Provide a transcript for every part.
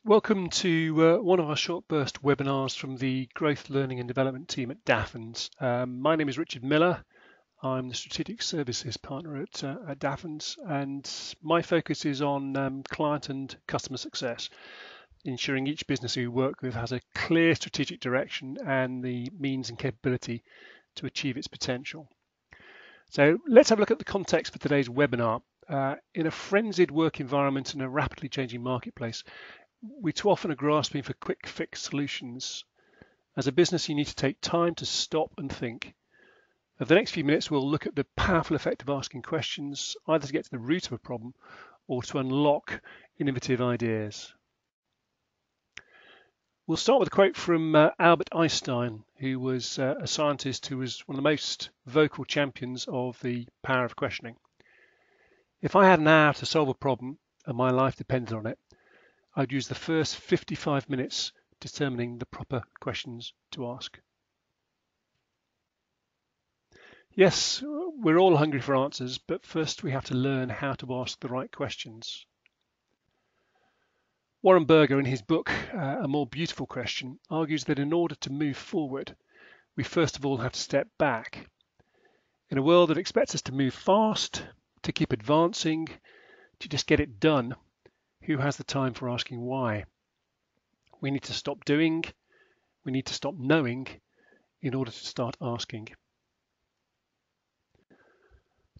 Welcome to one of our short burst webinars from the Growth Learning and Development team at Daffins. My name is Richard Miller. I'm the Strategic Services Partner at Daffins, and my focus is on client and customer success, ensuring each business we work with has a clear strategic direction and the means and capability to achieve its potential. So let's have a look at the context for today's webinar. In a frenzied work environment and a rapidly changing marketplace, we too often are grasping for quick fix solutions. As a business, you need to take time to stop and think. Over the next few minutes, we'll look at the powerful effect of asking questions, either to get to the root of a problem or to unlock innovative ideas. We'll start with a quote from Albert Einstein, who was a scientist who was one of the most vocal champions of the power of questioning. If I had an hour to solve a problem and my life depended on it, I'd use the first 55 minutes determining the proper questions to ask. Yes, we're all hungry for answers, but first we have to learn how to ask the right questions. Warren Berger, in his book, A More Beautiful Question, argues that in order to move forward, we first of all have to step back. In a world that expects us to move fast, to keep advancing, to just get it done, who has the time for asking why? We need to stop doing, we need to stop knowing in order to start asking.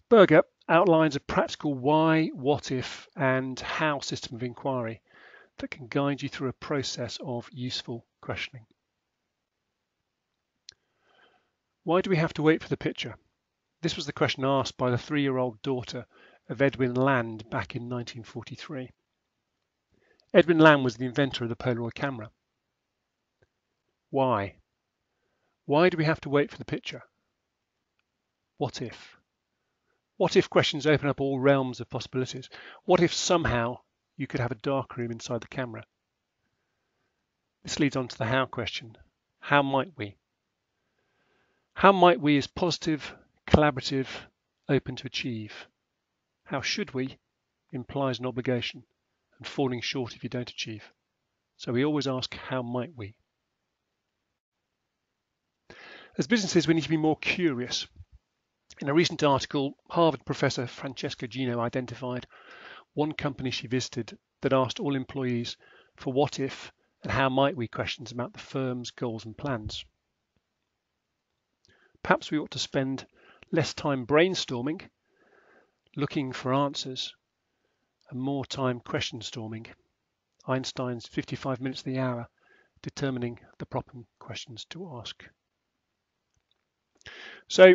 Berger outlines a practical why, what if, and how system of inquiry that can guide you through a process of useful questioning. Why do we have to wait for the picture? This was the question asked by the 3-year-old daughter of Edwin Land back in 1943. Edwin Land was the inventor of the Polaroid camera. Why? Why do we have to wait for the picture? What if? What if questions open up all realms of possibilities? What if somehow you could have a dark room inside the camera? This leads on to the how question. How might we? How might we is positive, collaborative, open to achieve. How should we implies an obligation and falling short if you don't achieve. So we always ask, how might we? As businesses, we need to be more curious. In a recent article, Harvard professor Francesca Gino identified one company she visited that asked all employees for what if and how might we questions about the firm's goals and plans. Perhaps we ought to spend less time brainstorming, looking for answers, and more time question storming. Einstein's 55 minutes of the hour, determining the proper questions to ask. So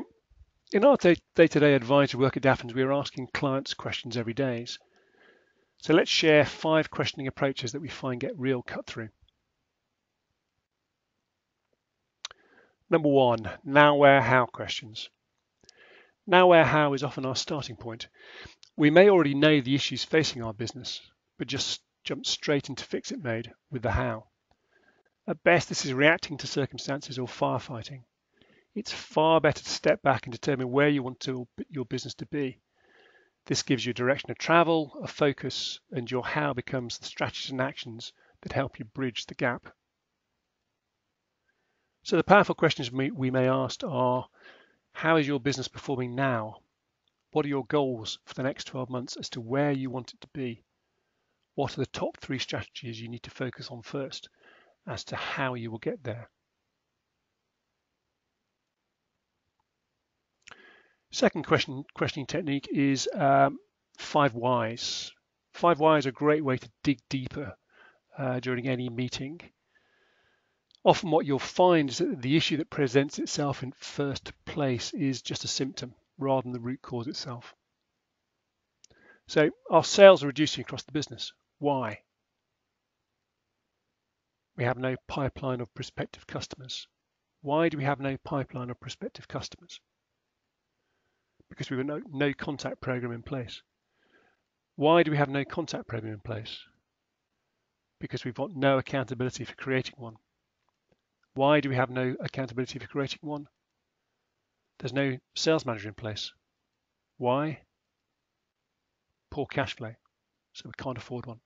in our day-to-day advisory work at Daffins, we are asking clients questions every day. So let's share 5 questioning approaches that we find get real cut through. Number 1, now, where, how questions. Now, where, how is often our starting point. We may already know the issues facing our business, but just jump straight into fix-it mode with the how. At best, this is reacting to circumstances or firefighting. It's far better to step back and determine where you want your business to be. This gives you a direction of travel, a focus, and your how becomes the strategies and actions that help you bridge the gap. So the powerful questions we may ask are, how is your business performing now? What are your goals for the next 12 months as to where you want it to be? What are the top 3 strategies you need to focus on first as to how you will get there? Second questioning technique is 5 whys. 5 whys are a great way to dig deeper during any meeting. Often what you'll find is that the issue that presents itself in first place is just a symptom rather than the root cause itself. So our sales are reducing across the business. Why? We have no pipeline of prospective customers. Why do we have no pipeline of prospective customers? Because we've got no contact program in place. Why do we have no contact program in place? Because we've got no accountability for creating one. Why do we have no accountability for creating one? There's no sales manager in place. Why? Poor cash flow, so we can't afford one.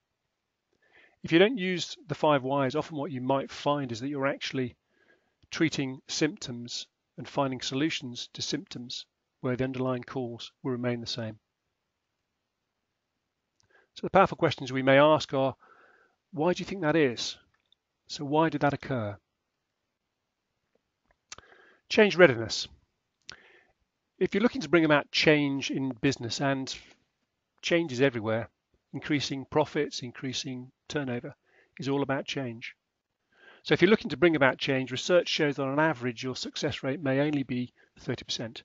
If you don't use the 5 whys, often what you might find is that you're actually treating symptoms and finding solutions to symptoms where the underlying cause will remain the same. So the powerful questions we may ask are, why do you think that is? So why did that occur? Change readiness. If you're looking to bring about change in business, and change is everywhere, increasing profits, increasing turnover is all about change. So if you're looking to bring about change, research shows that on average your success rate may only be 30%,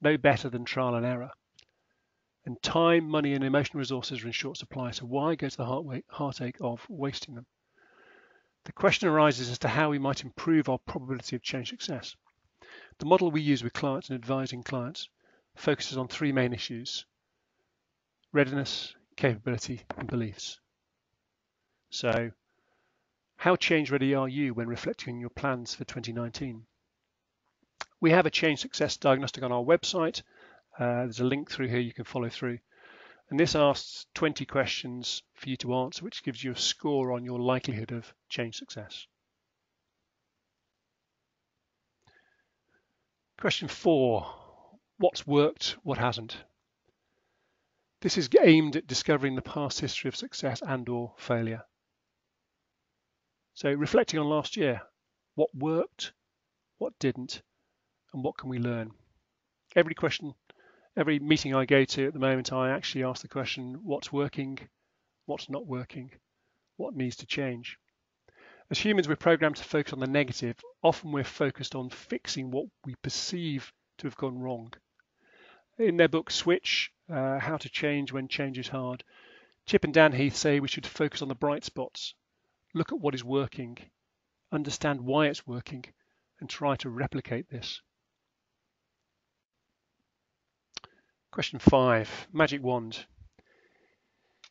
no better than trial and error. And time, money and emotional resources are in short supply, so why go to the heartache of wasting them? The question arises as to how we might improve our probability of change success. The model we use with clients and advising clients focuses on 3 main issues: readiness, capability and beliefs. So how change ready are you when reflecting on your plans for 2019? We have a change success diagnostic on our website. There's a link through here you can follow through. And this asks 20 questions for you to answer, which gives you a score on your likelihood of change success. Question 4, what's worked, what hasn't? This is aimed at discovering the past history of success and/or failure. So reflecting on last year, what worked, what didn't, and what can we learn? Every question, every meeting I go to at the moment, I actually ask the question, what's working, what's not working, what needs to change? As humans, we're programmed to focus on the negative. Often we're focused on fixing what we perceive to have gone wrong. In their book Switch, How to Change When Change is Hard, Chip and Dan Heath say we should focus on the bright spots, look at what is working, understand why it's working, and try to replicate this. Question 5, magic wand.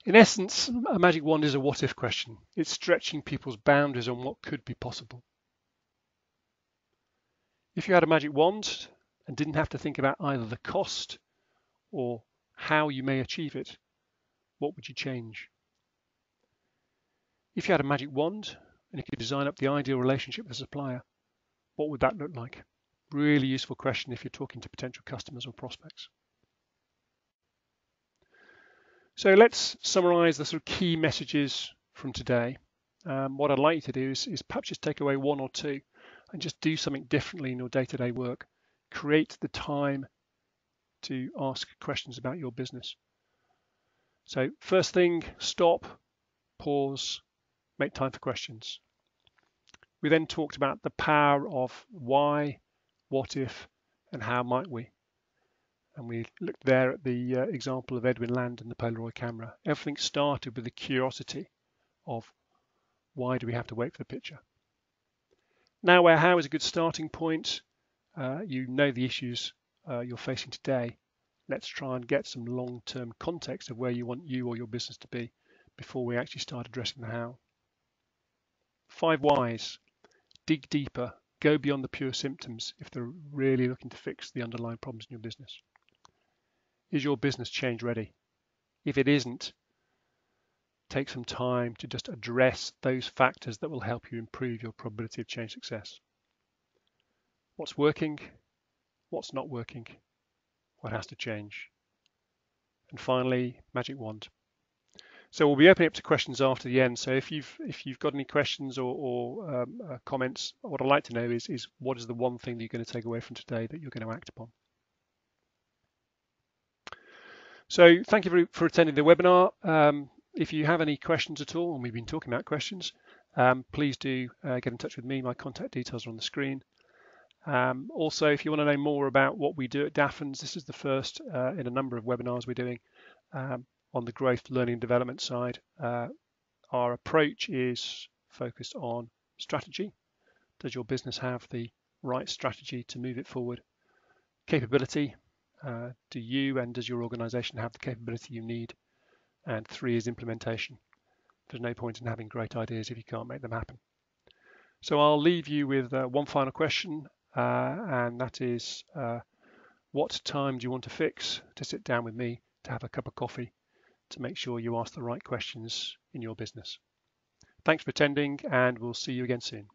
In essence, a magic wand is a what-if question. It's stretching people's boundaries on what could be possible. If you had a magic wand and didn't have to think about either the cost or how you may achieve it, what would you change? If you had a magic wand and you could design up the ideal relationship with a supplier, what would that look like? Really useful question if you're talking to potential customers or prospects. So let's summarize the sort of key messages from today. What I'd like you to do is perhaps just take away 1 or 2 and just do something differently in your day-to-day work. Create the time to ask questions about your business. So first thing, stop, pause, make time for questions. We then talked about the power of why, what if, and how might we. And we looked there at the example of Edwin Land and the Polaroid camera. Everything started with the curiosity of why do we have to wait for the picture? Now, where how is a good starting point. You know the issues you're facing today. Let's try and get some long-term context of where you want you or your business to be before we actually start addressing the how. 5 whys. Dig deeper. Go beyond the pure symptoms if they're really looking to fix the underlying problems in your business. Is your business change ready? If it isn't, take some time to just address those factors that will help you improve your probability of change success. What's working? What's not working? What has to change? And finally, magic wand. So we'll be opening up to questions after the end. So if you've got any questions or comments, what I'd like to know is what is the one thing that you're going to take away from today that you're going to act upon? So thank you for attending the webinar. If you have any questions at all, and we've been talking about questions, please do get in touch with me. My contact details are on the screen. Also, if you want to know more about what we do at Daffins, this is the first in a number of webinars we're doing on the growth, learning and development side. Our approach is focused on strategy. Does your business have the right strategy to move it forward? Capability. Do you and does your organization have the capability you need? And 3 is implementation. There's no point in having great ideas if you can't make them happen. So I'll leave you with one final question, and that is, what time do you want to fix to sit down with me to have a cup of coffee to make sure you ask the right questions in your business? Thanks for attending, and we'll see you again soon.